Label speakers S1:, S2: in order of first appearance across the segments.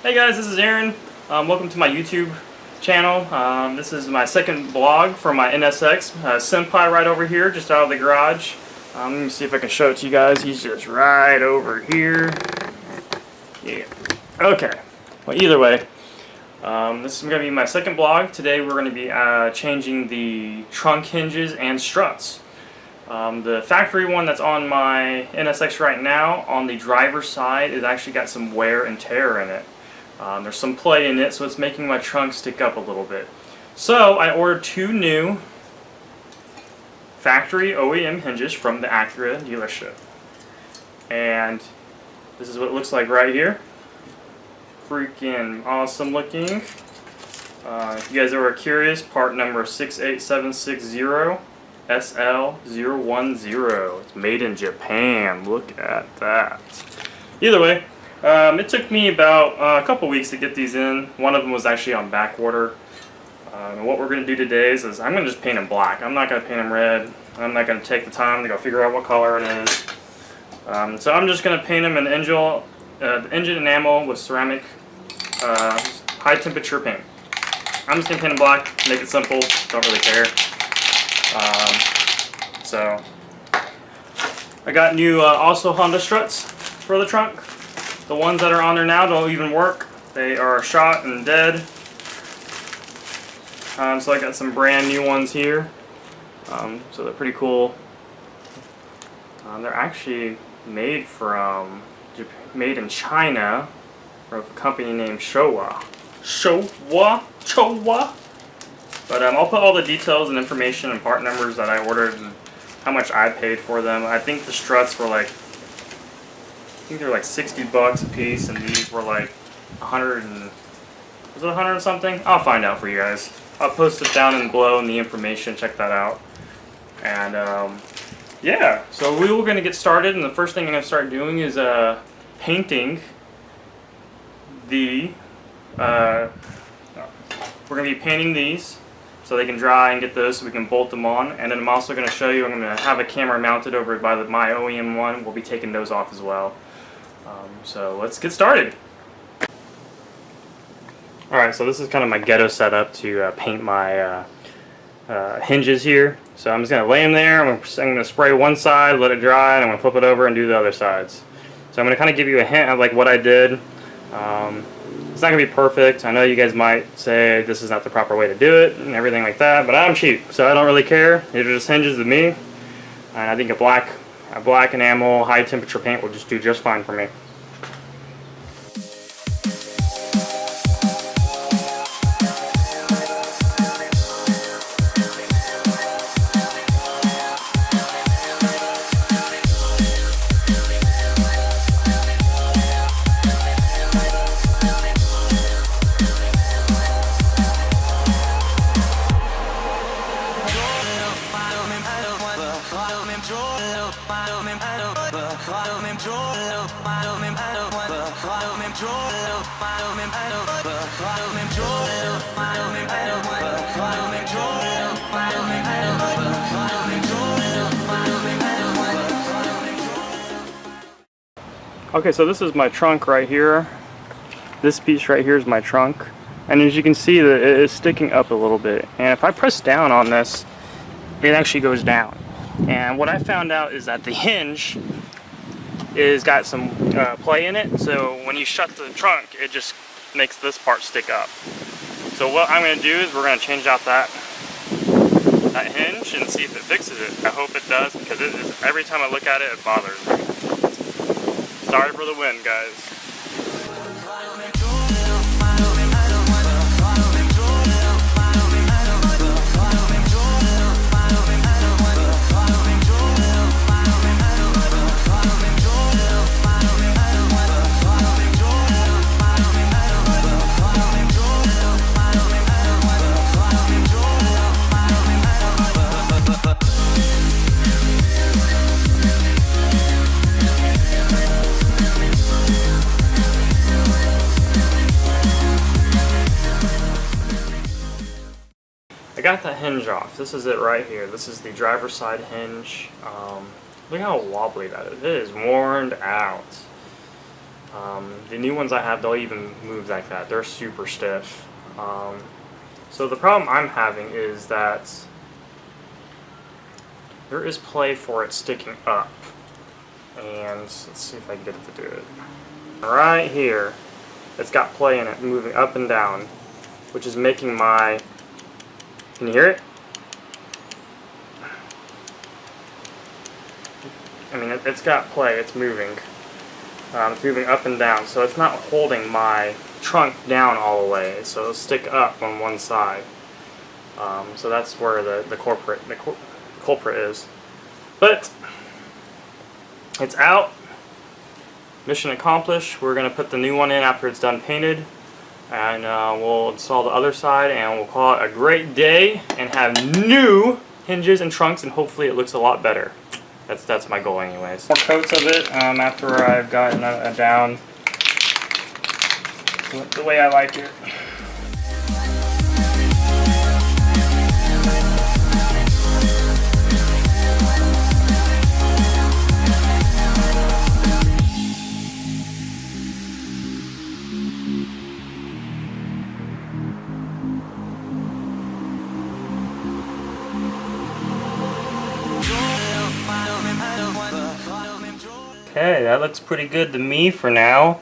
S1: Hey guys, this is Aaron. Welcome to my YouTube channel. This is my second vlog for my NSX Senpai right over here, just out of the garage. Let me see if I can show it to you guys. He's just right over here. Yeah. Okay. Well, either way, this is going to be my second vlog. Today we're going to be changing the trunk hinges and struts. The factory one that's on my NSX right now, on the driver's side, is actually got some wear and tear in it. There's some play in it, so it's making my trunk stick up a little bit. So I ordered two new factory OEM hinges from the Acura dealership. And this is what it looks like right here. Freaking awesome looking. If you guys are curious, part number 68760 SL010. It's made in Japan. Look at that. Either way, it took me about a couple weeks to get these in. One of them was actually on back order. And what we're going to do today is I'm going to just paint them black. I'm not going to paint them red. I'm not going to take the time to go figure out what color it is. So I'm just going to paint them in engine enamel with ceramic high temperature paint. I'm just going to paint them black, make it simple, don't really care. So I got new also Honda struts for the trunk. The ones that are on there now don't even work. They are shot and dead. So I got some brand new ones here. So they're pretty cool. They're actually made in China from a company named Showa. But I'll put all the details and information and part numbers that I ordered and how much I paid for them. I think the struts were like, I think they were like 60 bucks a piece, and these were like 100 and, was it 100 and something? I'll find out for you guys. I'll post it down in below in the information, check that out. And yeah, so we were going to get started, and the first thing I'm going to start doing is painting the, we're going to be painting these so they can dry and get those so we can bolt them on. And then I'm also going to show you, I'm going to have a camera mounted over by my OEM one. We'll be taking those off as well. So let's get started. Alright, so this is kind of my ghetto setup to paint my hinges here. So I'm just going to lay them there. I'm going to spray one side, let it dry, and I'm going to flip it over and do the other sides. So I'm going to kind of give you a hint of like what I did. It's not going to be perfect. I know you guys might say this is not the proper way to do it and everything like that, but I'm cheap, so I don't really care. These are just hinges to me, and I think a black enamel, high temperature paint will just do just fine for me. Okay, so this is my trunk right here. This piece right here is my trunk, and as you can see, that it is sticking up a little bit. And if I press down on this, it actually goes down. And what I found out is that the hinge is got some play in it, so when you shut the trunk, it just makes this part stick up. So what I'm going to do is we're going to change out that hinge and see if it fixes it. I hope it does, because it is, every time I look at it, it bothers me. Sorry for the wind, guys. I got that hinge off. This is it right here. This is the driver's side hinge. Look how wobbly that is. It is worn out. The new ones I have don't even move like that. They're super stiff. So the problem I'm having is that there is play for it sticking up. And let's see if I can get it to do it. Right here, it's got play in it moving up and down, which is making my... Can you hear it? I mean, it's got play, it's moving. It's moving up and down, so it's not holding my trunk down all the way, so it'll stick up on one side. So that's where the culprit is. But it's out. Mission accomplished. We're going to put the new one in after it's done painted, and we'll install the other side, and we'll call it a great day and have new hinges and trunks, and hopefully it looks a lot better. That's my goal anyways. More coats of it after I've gotten it down the way I like it. Okay, that looks pretty good to me for now.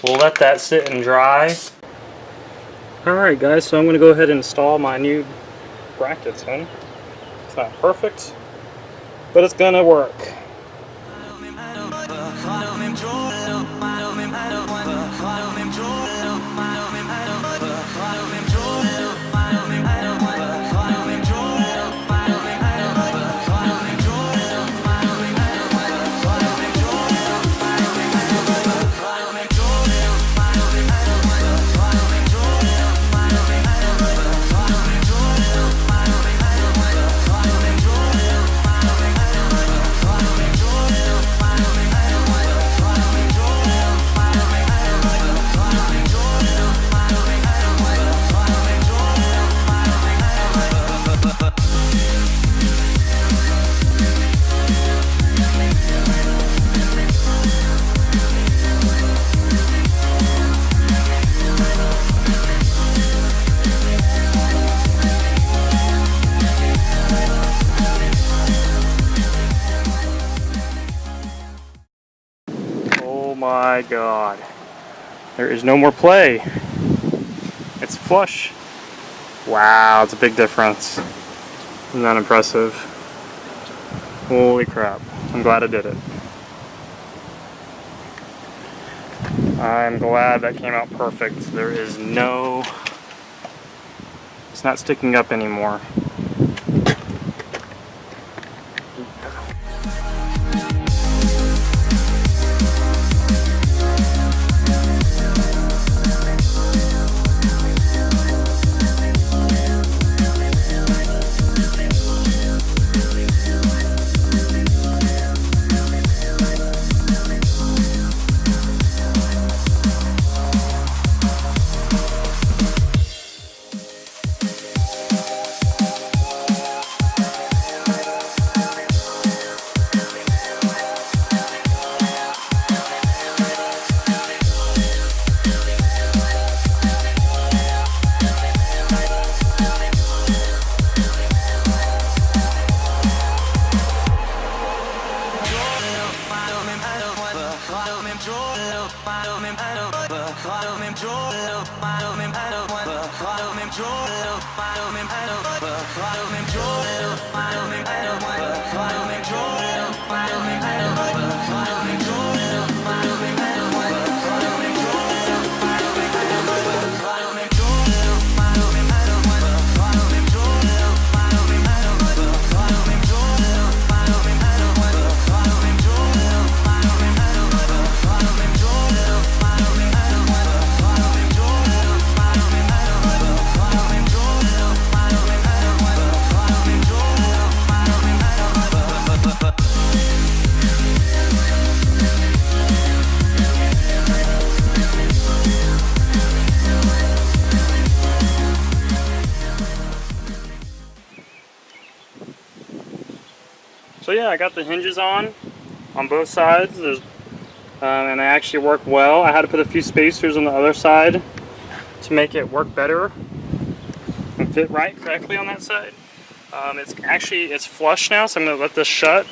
S1: We'll let that sit and dry. Alright guys, so I'm going to go ahead and install my new brackets in. It's not perfect, but it's going to work. Oh my god. There is no more play. It's flush. Wow, it's a big difference. Isn't that impressive? Holy crap. I'm glad I did it. I'm glad that came out perfect. There is no... It's not sticking up anymore. So yeah, I got the hinges on both sides. There's and they actually work well. I had to put a few spacers on the other side to make it work better and fit correctly on that side. It's flush now, so I'm going to let this shut.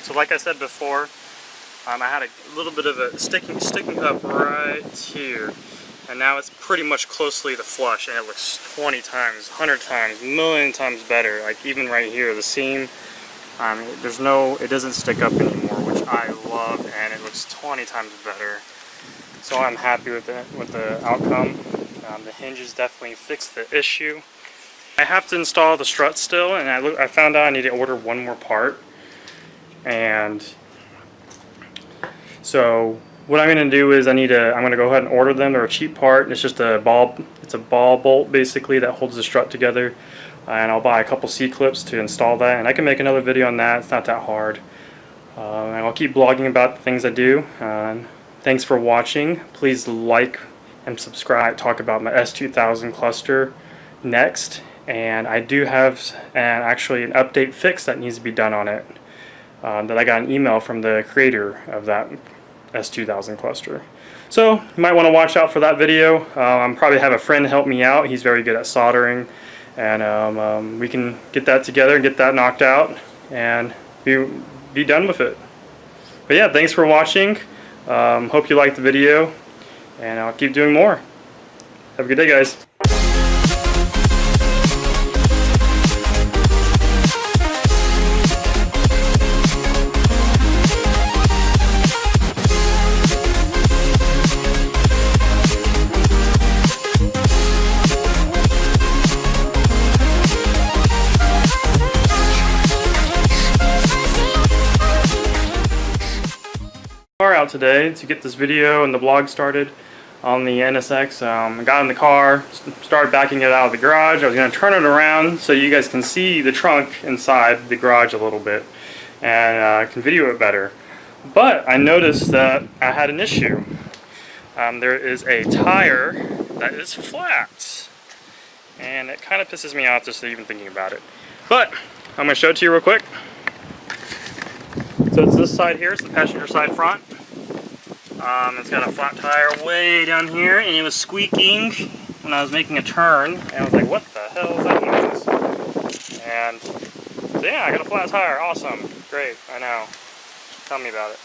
S1: So like I said before, I had a little bit of a sticking up right here, and now it's pretty much closely to flush, and it looks 20 times, 100 times, million times better. Like even right here, the seam, it doesn't stick up anymore, which I love, and it looks 20 times better. So I'm happy with the outcome. The hinges definitely fixed the issue. I have to install the strut still, and I found out I need to order one more part. And so what I'm going to do is I'm going to go ahead and order them. They're a cheap part, and it's just a ball bolt basically that holds the strut together. And I'll buy a couple C-clips to install that, and I can make another video on that. It's not that hard. And I'll keep blogging about the things I do. Thanks for watching. Please like and subscribe. Talk about my S2000 cluster next, and I do have actually an update fix that needs to be done on it. That I got an email from the creator of that S2000 cluster. So you might want to watch out for that video. I'm probably have a friend help me out. He's very good at soldering, and we can get that together and get that knocked out and be done with it. But yeah, thanks for watching. Hope you liked the video, and I'll keep doing more. Have a good day, guys. Out today to get this video and the blog started on the NSX. I got in the car, started backing it out of the garage. I was going to turn it around so you guys can see the trunk inside the garage a little bit and can video it better. But I noticed that I had an issue. There is a tire that is flat, and it kind of pisses me off just even thinking about it. But I'm going to show it to you real quick. So it's this side here, it's the passenger side front. It's got a flat tire way down here, and it was squeaking when I was making a turn, and I was like, what the hell is that noise? And so yeah, I got a flat tire. Awesome. Great. I know. Tell me about it.